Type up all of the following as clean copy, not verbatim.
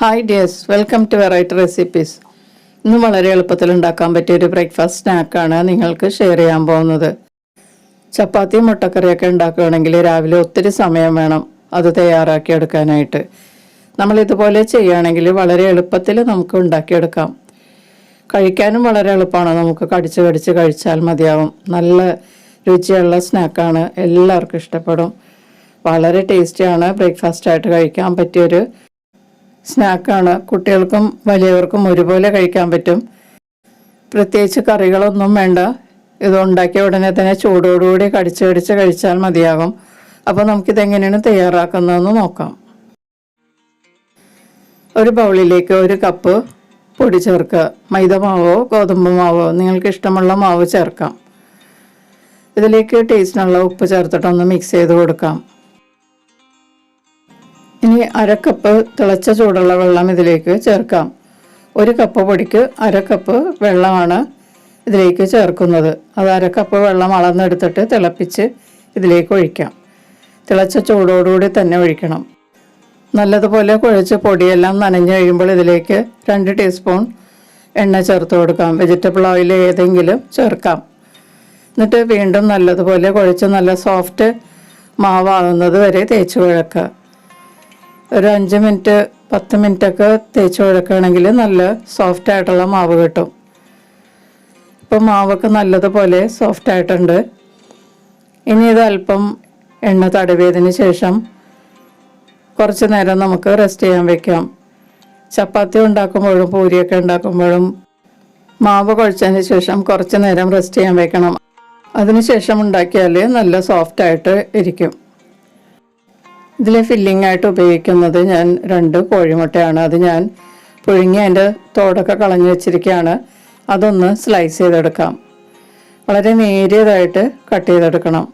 Hi dears, welcome to variety recipes. ഇന്ന് വളരെ എളുപ്പത്തിൽ ഉണ്ടാക്കാൻ പറ്റിയ ഒരു ബ്രേക്ക്ഫാസ്റ്റ് സ്നാക്കാണ് നിങ്ങൾക്ക് ഷെയർ ചെയ്യാൻ പോകുന്നത്. ചപ്പാത്തിയും മുട്ടക്കറിയൊക്കെ ഉണ്ടാക്കുകയാണെങ്കിൽ രാവിലെ ഒത്തിരി സമയം വേണം അത് തയ്യാറാക്കി എടുക്കാനായിട്ട്. നമ്മളിതുപോലെ ചെയ്യുകയാണെങ്കിൽ വളരെ എളുപ്പത്തിൽ നമുക്ക് ഉണ്ടാക്കിയെടുക്കാം. കഴിക്കാനും വളരെ എളുപ്പമാണ്. നമുക്ക് കടിച്ച് കടിച്ച് കഴിച്ചാൽ മതിയാവും. നല്ല രുചിയുള്ള സ്നാക്കാണ്, എല്ലാവർക്കും ഇഷ്ടപ്പെടും. വളരെ ടേസ്റ്റിയാണ്. ബ്രേക്ക്ഫാസ്റ്റായിട്ട് കഴിക്കാൻ പറ്റിയൊരു സ്നാക്കാണ്. കുട്ടികൾക്കും വലിയവർക്കും ഒരുപോലെ കഴിക്കാൻ പറ്റും. പ്രത്യേകിച്ച് കറികളൊന്നും വേണ്ട. ഇത് ഉണ്ടാക്കിയ ഉടനെ തന്നെ ചൂടോടുകൂടി കടിച്ച് കടിച്ച് കഴിച്ചാൽ മതിയാകും. അപ്പോൾ നമുക്കിതെങ്ങനെയാണ് തയ്യാറാക്കുന്നതെന്ന് നോക്കാം. ഒരു ബൗളിലേക്ക് 1 കപ്പ് പൊടി ചേർക്കുക. മൈദമാവോ ഗോതമ്പ് മാവോ നിങ്ങൾക്ക് ഇഷ്ടമുള്ള മാവ് ചേർക്കാം. ഇതിലേക്ക് ടേസ്റ്റിനുള്ള ഉപ്പ് ചേർത്തിട്ടൊന്ന് മിക്സ് ചെയ്ത് കൊടുക്കാം. ഇനി 1/2 കപ്പ് തിളച്ച ചൂടുള്ള വെള്ളം ഇതിലേക്ക് ചേർക്കാം. 1 കപ്പ് പൊടിക്ക് 1/2 കപ്പ് വെള്ളമാണ് ഇതിലേക്ക് ചേർക്കുന്നത്. അത് 1/2 കപ്പ് വെള്ളം അളന്നെടുത്തിട്ട് തിളപ്പിച്ച് ഇതിലേക്ക് ഒഴിക്കാം. തിളച്ച ചൂടോടുകൂടി തന്നെ ഒഴിക്കണം. നല്ലതുപോലെ കുഴച്ച് പൊടിയെല്ലാം നനഞ്ഞു കഴിയുമ്പോൾ ഇതിലേക്ക് 2 ടീസ്പൂൺ എണ്ണ ചേർത്ത് കൊടുക്കാം. വെജിറ്റബിൾ ഓയിൽ ഏതെങ്കിലും ചേർക്കാം. എന്നിട്ട് വീണ്ടും നല്ലതുപോലെ കുഴച്ച് നല്ല സോഫ്റ്റ് മാവാകുന്നത് വരെ തേച്ച് കുഴക്കുക. ഒരു 5 മിനിറ്റ് 10 മിനിറ്റൊക്കെ തേച്ച് കുഴക്കുകയാണെങ്കിൽ നല്ല സോഫ്റ്റ് ആയിട്ടുള്ള മാവ് കിട്ടും. ഇപ്പോൾ മാവൊക്കെ നല്ലതുപോലെ സോഫ്റ്റ് ആയിട്ടുണ്ട്. ഇനി ഇത് അല്പം എണ്ണ തടവിയതിന് ശേഷം കുറച്ച് നേരം നമുക്ക് റെസ്റ്റ് ചെയ്യാൻ വെക്കാം. ചപ്പാത്തി ഉണ്ടാക്കുമ്പോഴും പൂരിയൊക്കെ ഉണ്ടാക്കുമ്പോഴും മാവ് കുഴച്ചതിന് ശേഷം കുറച്ച് നേരം റെസ്റ്റ് ചെയ്യാൻ വെക്കണം. അതിനുശേഷം ഉണ്ടാക്കിയാൽ നല്ല സോഫ്റ്റായിട്ട് ഇരിക്കും. ഇതിൽ ഫില്ലിംഗ് ആയിട്ട് ഉപയോഗിക്കുന്നത് ഞാൻ 2 കോഴിമുട്ടയാണ്. അത് ഞാൻ പുഴുങ്ങി അതിൻ്റെ തോടൊക്കെ കളഞ്ഞു വെച്ചിരിക്കുകയാണ്. അതൊന്ന് സ്ലൈസ് ചെയ്തെടുക്കാം. വളരെ നേരിയതായിട്ട് കട്ട് ചെയ്തെടുക്കണം.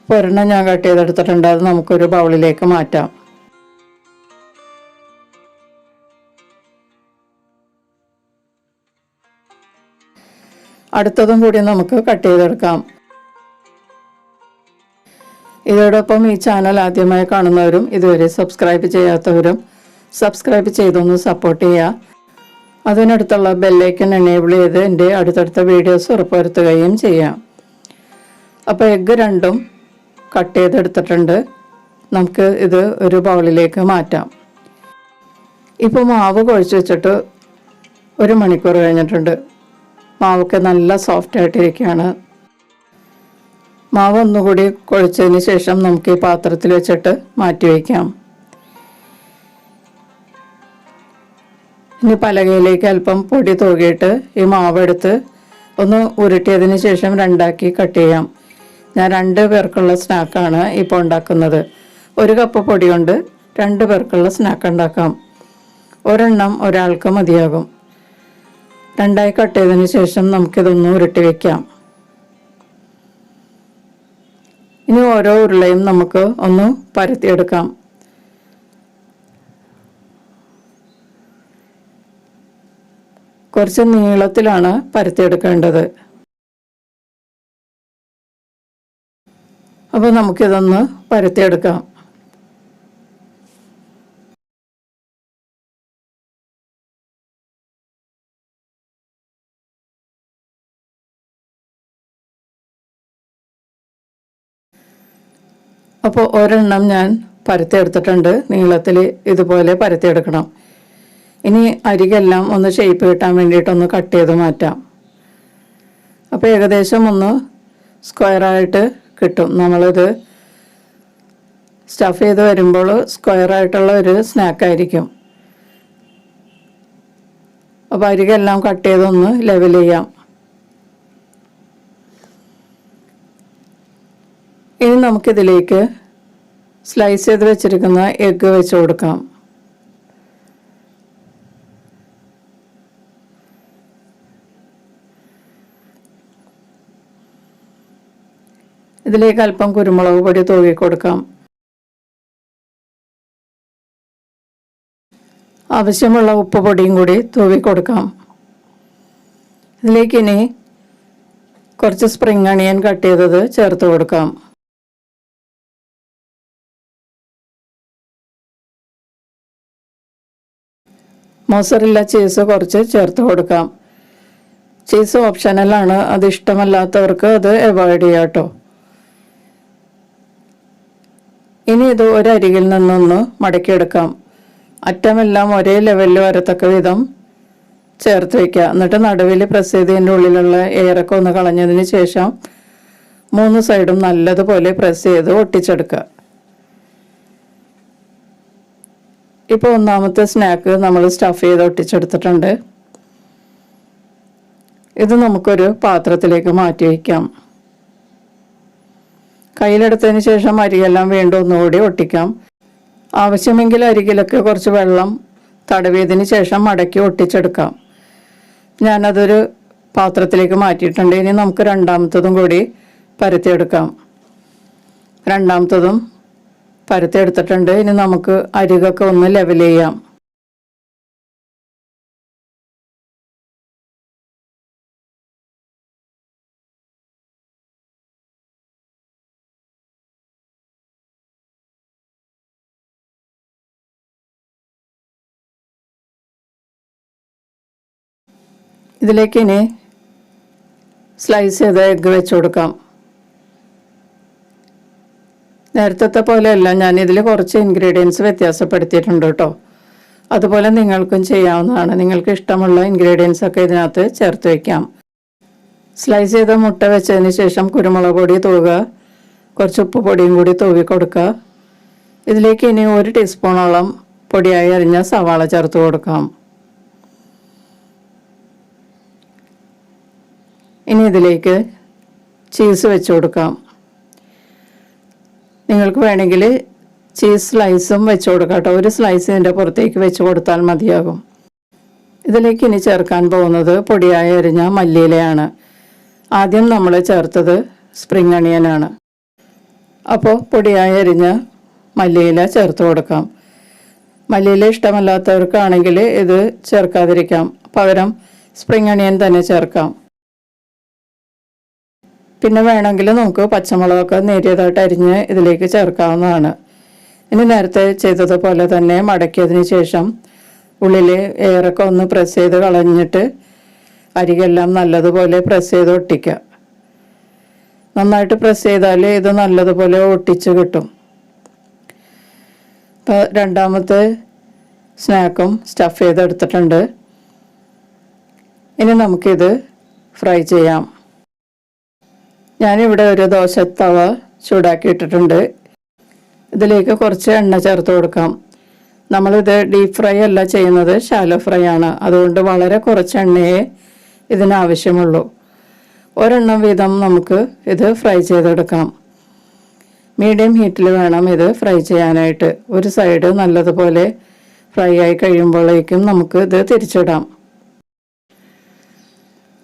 ഒരെണ്ണം ഞാൻ കട്ട് ചെയ്തെടുത്തിട്ടുണ്ട്. അത് നമുക്കൊരു ബൗളിലേക്ക് മാറ്റാം. അടുത്തതും കൂടി നമുക്ക് കട്ട് ചെയ്തെടുക്കാം. ഇതോടൊപ്പം ഈ ചാനൽ ആദ്യമായി കാണുന്നവരും ഇതുവരെ സബ്സ്ക്രൈബ് ചെയ്യാത്തവരും സബ്സ്ക്രൈബ് ചെയ്തൊന്ന് സപ്പോർട്ട് ചെയ്യുക. അതിനടുത്തുള്ള ബെല്ലൈക്കൺ എനേബിൾ ചെയ്ത് എൻ്റെ അടുത്തടുത്ത വീഡിയോസ് ഉറപ്പുവരുത്തുകയും ചെയ്യാം. അപ്പോൾ എഗ്ഗ് 2ഉം കട്ട് ചെയ്തെടുത്തിട്ടുണ്ട്. നമുക്ക് ഇത് ഒരു ബൗളിലേക്ക് മാറ്റാം. ഇപ്പോൾ മാവ് കുഴച്ച് വെച്ചിട്ട് 1 മണിക്കൂർ കഴിഞ്ഞിട്ടുണ്ട്. മാവൊക്കെ നല്ല സോഫ്റ്റ് ആയിട്ടിരിക്കുകയാണ്. മാവ് ഒന്നുകൂടി കുഴച്ചതിന് ശേഷം നമുക്ക് ഈ പാത്രത്തിൽ വെച്ചിട്ട് മാറ്റി വയ്ക്കാം. ഇനി പലകയിലേക്ക് അല്പം പൊടി തൂകിയിട്ട് ഈ മാവ് എടുത്ത് ഒന്ന് ഉരുട്ടിയതിന് ശേഷം 2ആക്കി കട്ട് ചെയ്യാം. ഞാൻ 2 പേർക്കുള്ള സ്നാക്കാണ് ഇപ്പോൾ ഉണ്ടാക്കുന്നത്. 1 കപ്പ് പൊടി കൊണ്ട് 2 പേർക്കുള്ള സ്നാക്ക് ഉണ്ടാക്കാം. ഒരെണ്ണം ഒരാൾക്ക് മതിയാകും. 2ആയി കട്ട് ചെയ്തതിന് ശേഷം നമുക്കിതൊന്ന് ഉരുട്ടി വയ്ക്കാം. ഇനി ഓരോ ഉരുളയും നമുക്ക് ഒന്ന് പരത്തിയെടുക്കാം. കുറച്ച് നീളത്തിലാണ് പരത്തിയെടുക്കേണ്ടത്. അപ്പോൾ നമുക്കിതൊന്ന് പരത്തിയെടുക്കാം. അപ്പോൾ ഒരെണ്ണം ഞാൻ പരത്തിയെടുത്തിട്ടുണ്ട്. നീളത്തിൽ ഇതുപോലെ പരത്തിയെടുക്കണം. ഇനി അരികെല്ലാം ഒന്ന് ഷേപ്പ് കിട്ടാൻ വേണ്ടിയിട്ടൊന്ന് കട്ട് ചെയ്ത് മാറ്റാം. അപ്പോൾ ഏകദേശം ഒന്ന് സ്ക്വയറായിട്ട് കിട്ടും. നമ്മളിത് സ്റ്റഫ് ചെയ്ത് വരുമ്പോൾ സ്ക്വയറായിട്ടുള്ള ഒരു സ്നാക്കായിരിക്കും. അപ്പോൾ അരികെല്ലാം കട്ട് ചെയ്തൊന്ന് ലെവൽ ചെയ്യാം. ഇനി നമുക്കിതിലേക്ക് സ്ലൈസ് ചെയ്ത് വെച്ചിരിക്കുന്ന എഗ്ഗ് വെച്ച് കൊടുക്കാം. ഇതിലേക്ക് അല്പം കുരുമുളക് പൊടി തൂവി കൊടുക്കാം. ആവശ്യമുള്ള ഉപ്പ് പൊടിയും കൂടി തൂവി കൊടുക്കാം. ഇതിലേക്ക് ഇനി കുറച്ച് സ്പ്രിംഗ് അണിയൻ കട്ട് ചെയ്തത് ചേർത്ത് കൊടുക്കാം. മോസറില്ല ചീസ് കുറച്ച് ചേർത്ത് കൊടുക്കാം. ചീസ് ഓപ്ഷണലാണ്, അത് ഇഷ്ടമല്ലാത്തവർക്ക് അത് അവോയ്ഡ് ചെയ്യാം കേട്ടോ. ഇനി ഇത് ഒരരികിൽ നിന്നൊന്ന് മടക്കിയെടുക്കാം. അറ്റമെല്ലാം ഒരേ ലെവലിൽ വരത്തക്ക വിധം ചേർത്ത് വയ്ക്കുക. എന്നിട്ട് നടുവിൽ പ്രസ് ചെയ്തതിൻ്റെ ഉള്ളിലുള്ള എയറൊക്കെ ഒന്ന് കളഞ്ഞതിന് ശേഷം 3 സൈഡും നല്ലതുപോലെ പ്രസ് ചെയ്ത് ഒട്ടിച്ചെടുക്കുക. ഇപ്പോൾ ഒന്നാമത്തെ സ്നാക്ക് നമ്മൾ സ്റ്റഫ് ചെയ്ത് ഒട്ടിച്ചെടുത്തിട്ടുണ്ട്. ഇത് നമുക്കൊരു പാത്രത്തിലേക്ക് മാറ്റി വയ്ക്കാം. കയ്യിലെടുത്തതിന് ശേഷം അരികെല്ലാം വീണ്ടും ഒന്നുകൂടി ഒട്ടിക്കാം. ആവശ്യമെങ്കിൽ അരികിലൊക്കെ കുറച്ച് വെള്ളം തടവിയതിന് ശേഷം മടക്കി ഒട്ടിച്ചെടുക്കാം. ഞാനതൊരു പാത്രത്തിലേക്ക് മാറ്റിയിട്ടുണ്ട്. ഇനി നമുക്ക് രണ്ടാമത്തതും കൂടി പരത്തിയെടുക്കാം. രണ്ടാമത്തതും പരത്തിയെടുത്തിട്ടുണ്ട്. ഇനി നമുക്ക് അരികൊക്കെ ഒന്ന് ലെവൽ ചെയ്യാം. ഇതിലേക്ക് ഇനി സ്ലൈസ് ചെയ്ത എഗ്ഗ് വെച്ച് കൊടുക്കാം. നേരത്തെ പോലെയല്ല, ഞാനിതിൽ കുറച്ച് ഇൻഗ്രീഡിയൻസ് വ്യത്യാസപ്പെടുത്തിയിട്ടുണ്ട് കേട്ടോ. അതുപോലെ നിങ്ങൾക്കും ചെയ്യാവുന്നതാണ്. നിങ്ങൾക്ക് ഇഷ്ടമുള്ള ഇൻഗ്രീഡിയൻസ് ഒക്കെ ഇതിനകത്ത് ചേർത്ത് വയ്ക്കാം. സ്ലൈസ് ചെയ്ത മുട്ട വെച്ചതിന് ശേഷം കുരുമുളക് പൊടി തൂവുക, കുറച്ച് ഉപ്പ് പൊടിയും കൂടി തൂവി കൊടുക്കുക. ഇതിലേക്ക് ഇനി 1 ടീസ്പൂണോളം പൊടിയായി അരിഞ്ഞ സവാള ചേർത്ത് കൊടുക്കാം. ഇനി ഇതിലേക്ക് ചീസ് വെച്ച് കൊടുക്കാം. നിങ്ങൾക്ക് വേണമെങ്കിൽ ചീസ് സ്ലൈസും വെച്ച് കൊടുക്കാം കേട്ടോ. ഒരു സ്ലൈസ് ഇതിൻ്റെ പുറത്തേക്ക് വെച്ച് കൊടുത്താൽ മതിയാകും. ഇതിലേക്ക് ഇനി ചേർക്കാൻ പോകുന്നത് പൊടിയായി അരിഞ്ഞ മല്ലിയിലയാണ്. ആദ്യം നമ്മൾ ചേർത്തത് സ്പ്രിംഗ് അണിയനാണ്. അപ്പോൾ പൊടിയായി അരിഞ്ഞ മല്ലിയില ചേർത്ത് കൊടുക്കാം. മല്ലിയില ഇഷ്ടമല്ലാത്തവർക്കാണെങ്കിൽ ഇത് ചേർക്കാതിരിക്കാം. പകരം സ്പ്രിംഗ് അണിയൻ തന്നെ ചേർക്കാം. പിന്നെ വേണമെങ്കിൽ നമുക്ക് പച്ചമുളകൊക്കെ നേരിയതായിട്ട് അരിഞ്ഞ് ഇതിലേക്ക് ചേർക്കാവുന്നതാണ്. ഇനി നേരത്തെ ചെയ്തതുപോലെ തന്നെ മടക്കിയതിന് ശേഷം ഉള്ളിൽ എയറൊക്കെ ഒന്ന് പ്രസ് ചെയ്ത് കളഞ്ഞിട്ട് അരികെല്ലാം നല്ലതുപോലെ പ്രസ് ചെയ്ത് ഒട്ടിക്കുക. നന്നായിട്ട് പ്രസ് ചെയ്താൽ ഇത് നല്ലതുപോലെ ഒട്ടിച്ച് കിട്ടും. ഇപ്പോൾ രണ്ടാമത്തെ സ്നാക്കും സ്റ്റഫ് ചെയ്തെടുത്തിട്ടുണ്ട്. ഇനി നമുക്കിത് ഫ്രൈ ചെയ്യാം. ഞാനിവിടെ ഒരു ദോശത്തവ ചൂടാക്കിയിട്ടിട്ടുണ്ട്. ഇതിലേക്ക് കുറച്ച് എണ്ണ ചേർത്ത് കൊടുക്കാം. നമ്മളിത് ഡീപ്പ് ഫ്രൈ അല്ല ചെയ്യുന്നത്, ഷാലോ ഫ്രൈ ആണ്. അതുകൊണ്ട് വളരെ കുറച്ച് എണ്ണയെ ഇതിനാവശ്യമുള്ളൂ. ഒരെണ്ണം വീതം നമുക്ക് ഇത് ഫ്രൈ ചെയ്തെടുക്കാം. മീഡിയം ഹീറ്റിൽ വേണം ഇത് ഫ്രൈ ചെയ്യാനായിട്ട്. ഒരു സൈഡ് നല്ലതുപോലെ ഫ്രൈ ആയി കഴിയുമ്പോഴേക്കും നമുക്ക് ഇത് തിരിച്ചിടാം.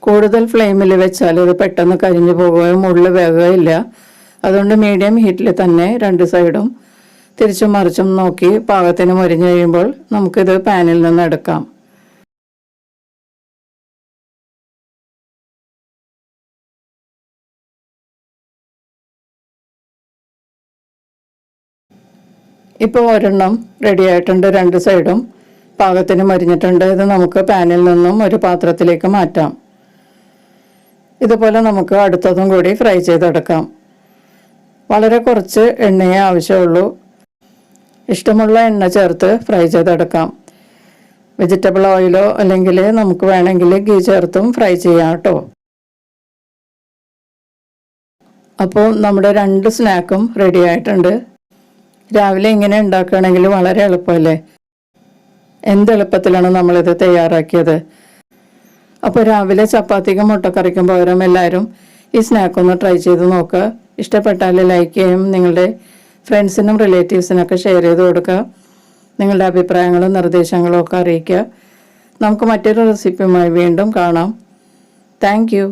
കൂടുതൽ ഫ്ലെയിമിൽ വെച്ചാൽ ഇത് പെട്ടെന്ന് കരിഞ്ഞു പോകുകയും ഉള്ളു വേകുകയില്ല. അതുകൊണ്ട് മീഡിയം ഹീറ്റിൽ തന്നെ 2 സൈഡും തിരിച്ചും മറിച്ചും നോക്കി പാകത്തിന് മൊരിഞ്ഞ് കഴിയുമ്പോൾ നമുക്കിത് പാനിൽ നിന്ന് എടുക്കാം. ഇപ്പോൾ ഒരെണ്ണം റെഡി ആയിട്ടുണ്ട്. 2 സൈഡും പാകത്തിന് മൊരിഞ്ഞിട്ടുണ്ട്. ഇത് നമുക്ക് പാനിൽ നിന്നും ഒരു പാത്രത്തിലേക്ക് മാറ്റാം. ഇതുപോലെ നമുക്ക് അടുത്തതും കൂടി ഫ്രൈ ചെയ്തെടുക്കാം. വളരെ കുറച്ച് എണ്ണയെ ആവശ്യമുള്ളൂ. ഇഷ്ടമുള്ള എണ്ണ ചേർത്ത് ഫ്രൈ ചെയ്തെടുക്കാം. വെജിറ്റബിൾ ഓയിലോ അല്ലെങ്കിൽ നമുക്ക് വേണമെങ്കിൽ ഗീ ചേർത്തും ഫ്രൈ ചെയ്യാം കേട്ടോ. അപ്പോൾ നമ്മുടെ 2 സ്നാക്കും റെഡി ആയിട്ടുണ്ട്. രാവിലെ ഇങ്ങനെ ഉണ്ടാക്കുകയാണെങ്കിൽ വളരെ എളുപ്പമല്ലേ. എന്ത് എളുപ്പത്തിലാണ് നമ്മളിത് തയ്യാറാക്കിയത്. അപ്പോൾ രാവിലെ ചപ്പാത്തിക്കും മുട്ടക്കറിക്കും പകരം എല്ലാവരും ഈ സ്നാക്കൊന്ന് ട്രൈ ചെയ്ത് നോക്കുക. ഇഷ്ടപ്പെട്ടാൽ ലൈക്ക് ചെയ്യും. നിങ്ങളുടെ ഫ്രണ്ട്സിനും റിലേറ്റീവ്സിനൊക്കെ ഷെയർ ചെയ്ത് കൊടുക്കുക. നിങ്ങളുടെ അഭിപ്രായങ്ങളും നിർദ്ദേശങ്ങളും ഒക്കെ അറിയിക്കുക. നമുക്ക് മറ്റൊരു റെസിപ്പിയുമായി വീണ്ടും കാണാം. Thank you.